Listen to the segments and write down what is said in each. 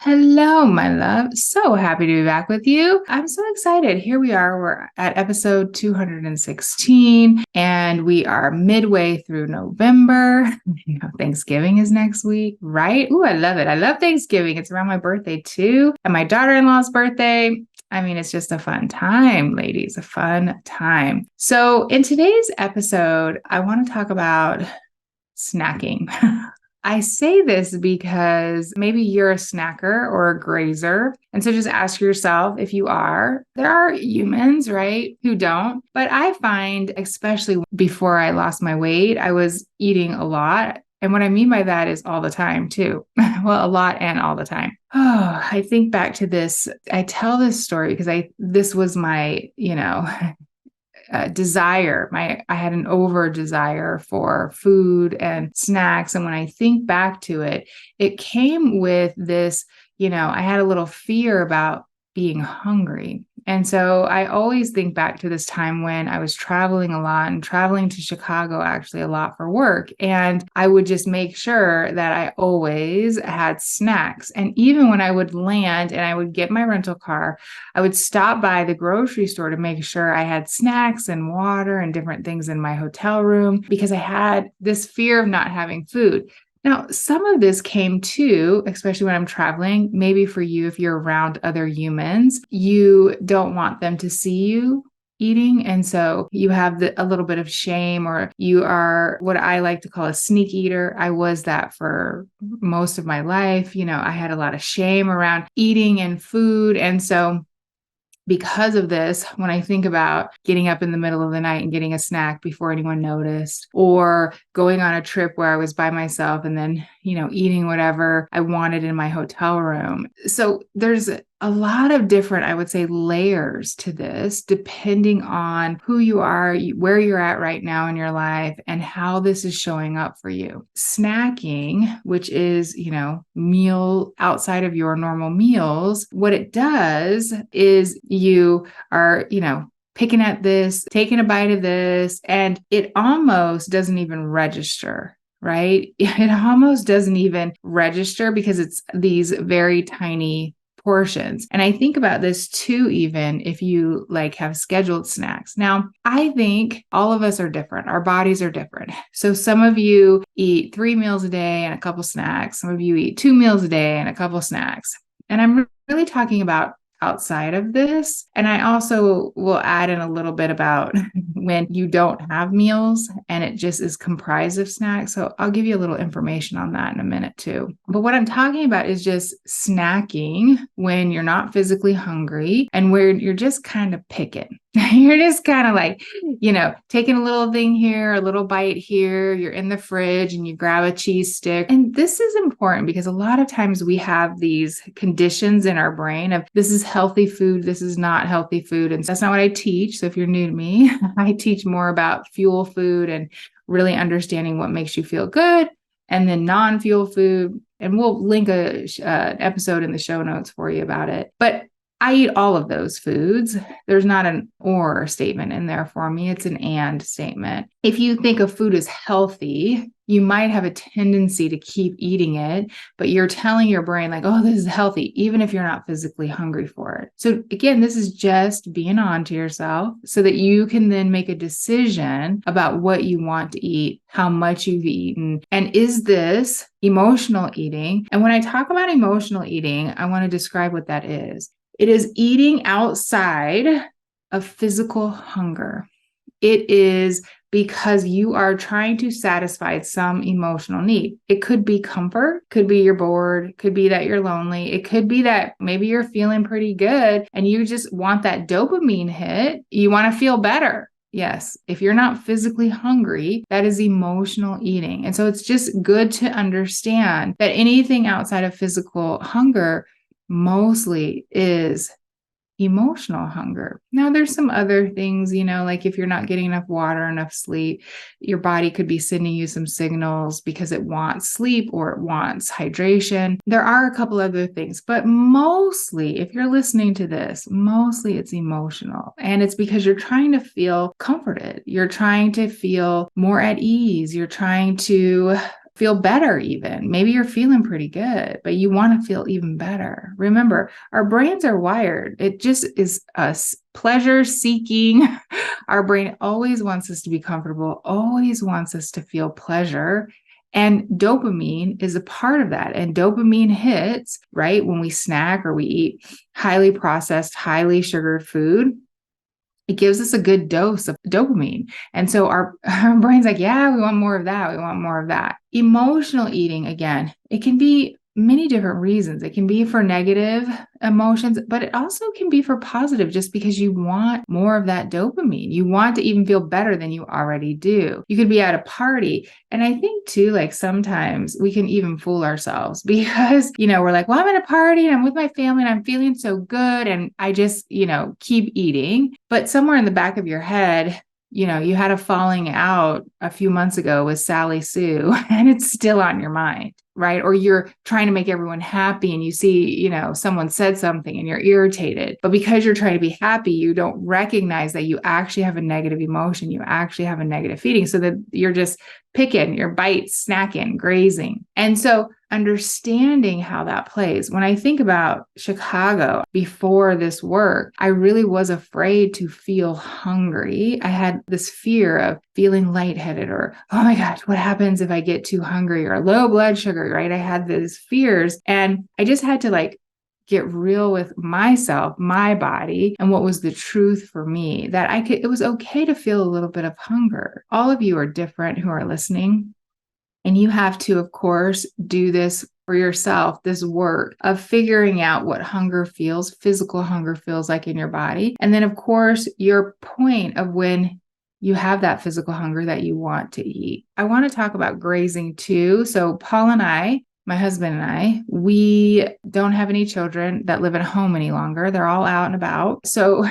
Hello, my love. So happy to be back with you. I'm so excited. Here we are. We're at episode 216, and we are midway through November. Thanksgiving is next week, right? Ooh, I love it. I love Thanksgiving. It's around my birthday too, and my daughter-in-law's birthday. I mean, it's just a fun time, ladies, a fun time. So, in today's episode, I want to talk about snacking. I say this because maybe you're a snacker or a grazer. And so just ask yourself if you are. There are humans, right, who don't. But I find, especially before I lost my weight, I was eating a lot. And what I mean by that is all the time, too. Well, a lot and all the time. Oh, I think back to this. I tell this story because this was my, desire. I had an over desire for food and snacks. And when I think back to it, it came with this, I had a little fear about being hungry. And so I always think back to this time when I was traveling a lot and traveling to Chicago actually a lot for work. And I would just make sure that I always had snacks. And even when I would land and I would get my rental car, I would stop by the grocery store to make sure I had snacks and water and different things in my hotel room because I had this fear of not having food. Now, some of this came too, especially when I'm traveling, maybe for you, if you're around other humans, you don't want them to see you eating. And so you have a little bit of shame, or you are what I like to call a sneak eater. I was that for most of my life. I had a lot of shame around eating and food. And so because of this, when I think about getting up in the middle of the night and getting a snack before anyone noticed, or going on a trip where I was by myself and then, eating whatever I wanted in my hotel room. So there's a lot of different, I would say, layers to this, depending on who you are, where you're at right now in your life, and how this is showing up for you. Snacking, which is, meal outside of your normal meals, what it does is you are, picking at this, taking a bite of this, and it almost doesn't even register. Right? It almost doesn't even register because it's these very tiny portions. And I think about this too, even if you have scheduled snacks. Now, I think all of us are different. Our bodies are different. So some of you eat 3 meals a day and a couple snacks. Some of you eat 2 meals a day and a couple snacks. And I'm really talking about outside of this. And I also will add in a little bit about when you don't have meals and it just is comprised of snacks. So I'll give you a little information on that in a minute too. But what I'm talking about is just snacking when you're not physically hungry and where you're just kind of picking. You're just kind of taking a little thing here, a little bite here, you're in the fridge and you grab a cheese stick. And this is important because a lot of times we have these conditions in our brain of this is healthy food, this is not healthy food. And that's not what I teach. So if you're new to me, I teach more about fuel food and really understanding what makes you feel good, and then non-fuel food. And we'll link an episode in the show notes for you about it. But I eat all of those foods. There's not an or statement in there for me. It's an and statement. If you think a food is healthy, you might have a tendency to keep eating it, but you're telling your brain oh, this is healthy, even if you're not physically hungry for it. So again, this is just being on to yourself so that you can then make a decision about what you want to eat, how much you've eaten, and is this emotional eating? And when I talk about emotional eating, I want to describe what that is. It is eating outside of physical hunger. It is because you are trying to satisfy some emotional need. It could be comfort, could be you're bored, could be that you're lonely. It could be that maybe you're feeling pretty good and you just want that dopamine hit. You want to feel better. Yes, if you're not physically hungry, that is emotional eating. And so it's just good to understand that anything outside of physical hunger mostly is emotional hunger. Now, there's some other things, like if you're not getting enough water, enough sleep, your body could be sending you some signals because it wants sleep or it wants hydration. There are a couple other things, but mostly, if you're listening to this, mostly it's emotional. And it's because you're trying to feel comforted. You're trying to feel more at ease. You're trying to feel better even. Maybe you're feeling pretty good, but you want to feel even better. Remember, our brains are wired. It just is us pleasure seeking. Our brain always wants us to be comfortable, always wants us to feel pleasure. And dopamine is a part of that. And dopamine hits, right, when we snack or we eat highly processed, highly sugared food. It gives us a good dose of dopamine. And so our brain's like, yeah, we want more of that. We want more of that. Emotional eating, again, it can be many different reasons. It can be for negative emotions, but it also can be for positive, just because you want more of that dopamine. You want to even feel better than you already do. You could be at a party. And I think too, like sometimes we can even fool ourselves because, we're like, well, I'm at a party and I'm with my family and I'm feeling so good. And I just, keep eating. But somewhere in the back of your head, you had a falling out a few months ago with Sally Sue and it's still on your mind, right? Or you're trying to make everyone happy and you see, someone said something and you're irritated, but because you're trying to be happy, you don't recognize that you actually have a negative emotion. You actually have a negative feeling, so that you're just picking, you're snacking, grazing. And so understanding how that plays. When I think about Chicago before this work, I really was afraid to feel hungry. I had this fear of feeling lightheaded or, oh my gosh, what happens if I get too hungry, or low blood sugar, right? I had these fears and I just had to get real with myself, my body, and what was the truth for me, that it was okay to feel a little bit of hunger. All of you are different who are listening. And you have to, of course, do this for yourself, this work of figuring out what hunger feels, physical hunger feels like in your body. And then, of course, your point of when you have that physical hunger that you want to eat. I want to talk about grazing too. So Paul and I, my husband and I, we don't have any children that live at home any longer. They're all out and about. So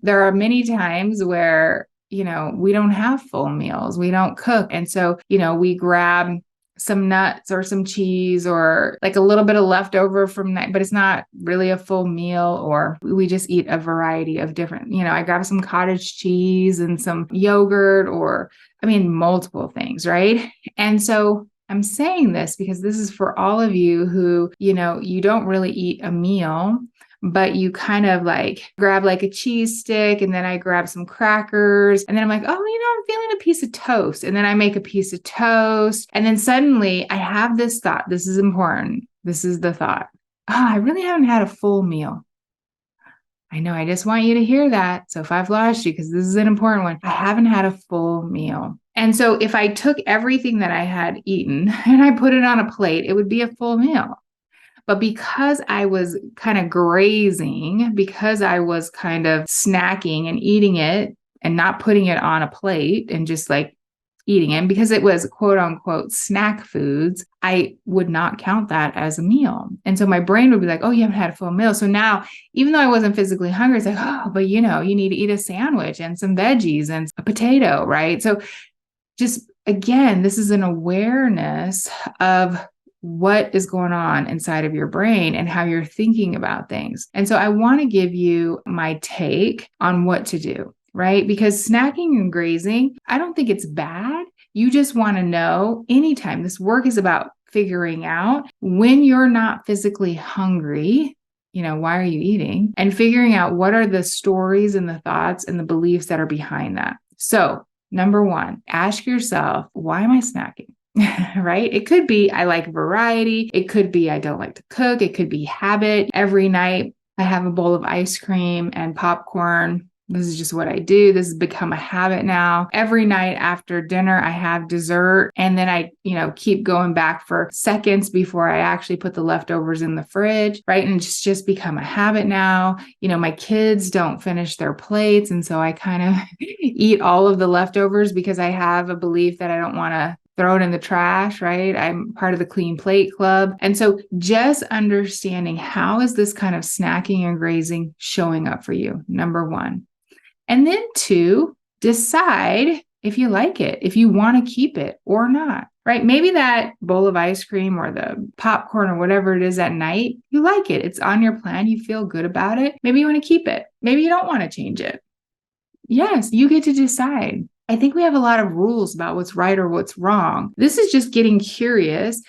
there are many times where we don't have full meals. We don't cook. And so, we grab some nuts or some cheese or like a little bit of leftover from that, but it's not really a full meal, or we just eat a variety of different, I grab some cottage cheese and some yogurt or, multiple things, right? And so I'm saying this because this is for all of you who, you don't really eat a meal, but you kind of grab a cheese stick, and then I grab some crackers, and then I'm like, oh, I'm feeling a piece of toast. And then I make a piece of toast. And then suddenly I have this thought. This is important. This is the thought. I really haven't had a full meal. I know, I just want you to hear that. So if I've lost you, because this is an important one, I haven't had a full meal. And so if I took everything that I had eaten and I put it on a plate, it would be a full meal. But because I was kind of grazing, because I was kind of snacking and eating it and not putting it on a plate and just eating it, because it was quote unquote snack foods, I would not count that as a meal. And so my brain would be like, oh, you haven't had a full meal. So now, even though I wasn't physically hungry, it's like, oh, but you need to eat a sandwich and some veggies and a potato, right? So just again, this is an awareness of what is going on inside of your brain and how you're thinking about things. And so I want to give you my take on what to do, right? Because snacking and grazing, I don't think it's bad. You just want to know anytime. This work is about figuring out when you're not physically hungry, why are you eating? And figuring out what are the stories and the thoughts and the beliefs that are behind that. So number one, ask yourself, why am I snacking? Right? It could be, I like variety. It could be, I don't like to cook. It could be habit. Every night I have a bowl of ice cream and popcorn. This is just what I do. This has become a habit now. Every night after dinner, I have dessert. And then I, keep going back for seconds before I actually put the leftovers in the fridge, right? And it's just become a habit now. My kids don't finish their plates. And so I kind of eat all of the leftovers because I have a belief that I don't want to throw it in the trash, right? I'm part of the Clean Plate Club. And so just understanding, how is this kind of snacking and grazing showing up for you? Number one. And then two, decide if you like it, if you want to keep it or not, right? Maybe that bowl of ice cream or the popcorn or whatever it is at night, you like it. It's on your plan. You feel good about it. Maybe you want to keep it. Maybe you don't want to change it. Yes, you get to decide. I think we have a lot of rules about what's right or what's wrong. This is just getting curious.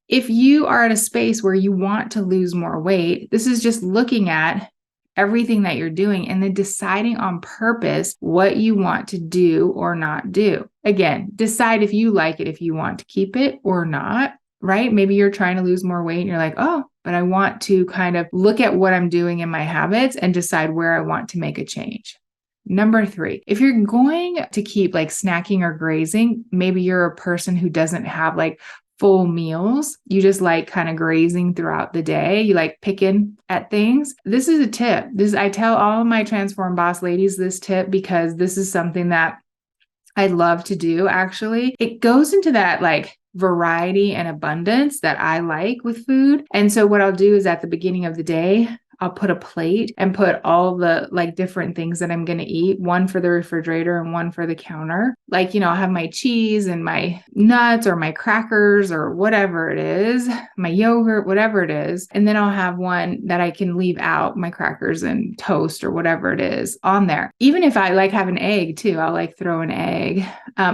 If you are at a space where you want to lose more weight, this is just looking at everything that you're doing and then deciding on purpose what you want to do or not do. Again, decide if you like it, if you want to keep it or not, right? Maybe you're trying to lose more weight and you're like, oh, but I want to kind of look at what I'm doing in my habits and decide where I want to make a change. Number 3, if you're going to keep like snacking or grazing, maybe you're a person who doesn't have like full meals. You just like kind of grazing throughout the day. You like picking at things. This is a tip. I tell all of my Transform Boss ladies this tip because this is something that I love to do. Actually, it goes into that like variety and abundance that I like with food. And so what I'll do is at the beginning of the day, I'll put a plate and put all the like different things that I'm going to eat, one for the refrigerator and one for the counter. Like, I'll have my cheese and my nuts or my crackers or whatever it is, my yogurt, whatever it is. And then I'll have one that I can leave out, my crackers and toast or whatever it is on there. Even if I like have an egg too, I'll like throw an egg.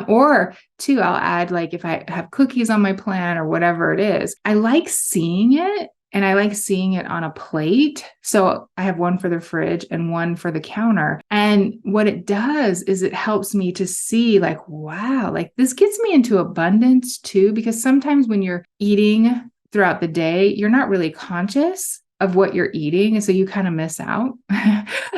Or two, I'll add like if I have cookies on my plan or whatever it is. I like seeing it. And I like seeing it on a plate. So I have one for the fridge and one for the counter. And what it does is it helps me to see like, wow, like this gets me into abundance too, because sometimes when you're eating throughout the day, you're not really conscious of what you're eating. And so you kind of miss out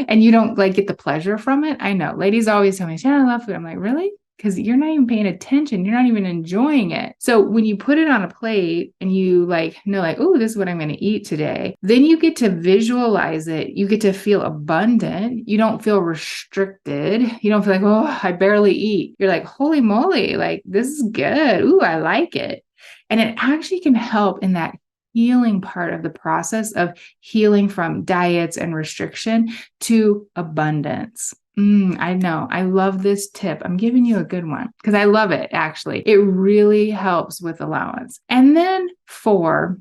and you don't like get the pleasure from it. I know ladies always tell me, Shannon, I love food. I'm like, really? Because you're not even paying attention. You're not even enjoying it. So when you put it on a plate and you like know like, oh, this is what I'm going to eat today, then you get to visualize it. You get to feel abundant. You don't feel restricted. You don't feel like, oh, I barely eat. You're like, holy moly, like this is good. Ooh, I like it. And it actually can help in that healing part of the process of healing from diets and restriction to abundance. I know. I love this tip. I'm giving you a good one because I love it, actually. It really helps with allowance. And then 4,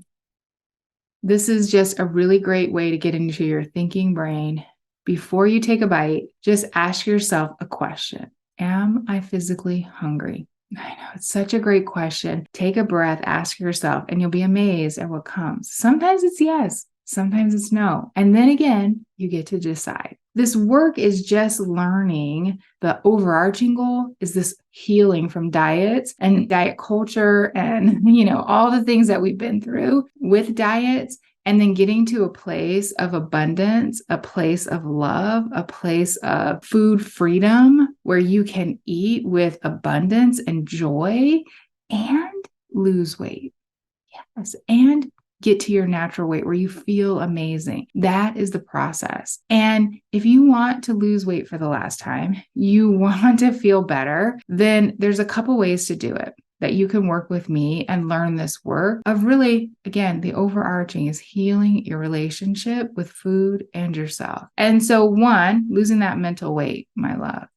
this is just a really great way to get into your thinking brain. Before you take a bite, just ask yourself a question. Am I physically hungry? I know it's such a great question. Take a breath, ask yourself, and you'll be amazed at what comes. Sometimes it's yes, sometimes it's no. And then again, you get to decide. This work is just learning. The overarching goal is this healing from diets and diet culture and, all the things that we've been through with diets. And then getting to a place of abundance, a place of love, a place of food freedom where you can eat with abundance and joy and lose weight. Yes. And get to your natural weight where you feel amazing. That is the process. And if you want to lose weight for the last time, you want to feel better, then there's a couple ways to do it that you can work with me and learn this work of really, again, the overarching is healing your relationship with food and yourself. And so 1, losing that mental weight, my love.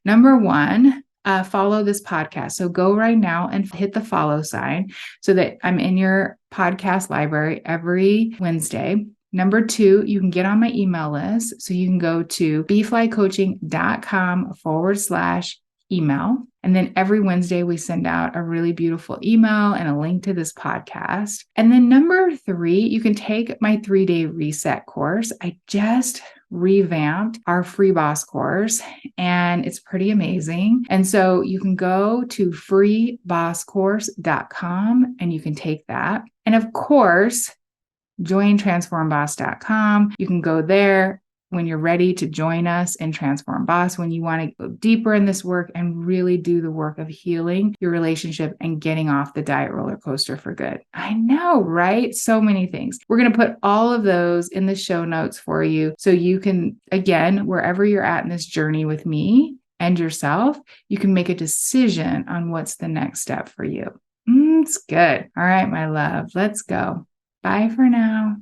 Number 1, follow this podcast. So go right now and hit the follow sign so that I'm in your podcast library every Wednesday. Number 2, you can get on my email list. So you can go to bflycoaching.com/email. And then every Wednesday, we send out a really beautiful email and a link to this podcast. And then number 3, you can take my 3-day reset course. I just revamped our free boss course and it's pretty amazing. And so you can go to freebosscourse.com and you can take that. And of course, join transformboss.com. You can go there when you're ready to join us in Transform Boss, when you want to go deeper in this work and really do the work of healing your relationship and getting off the diet roller coaster for good. I know, right? So many things. We're going to put all of those in the show notes for you so you can, again, wherever you're at in this journey with me and yourself, you can make a decision on what's the next step for you. It's good. All right, my love, let's go. Bye for now.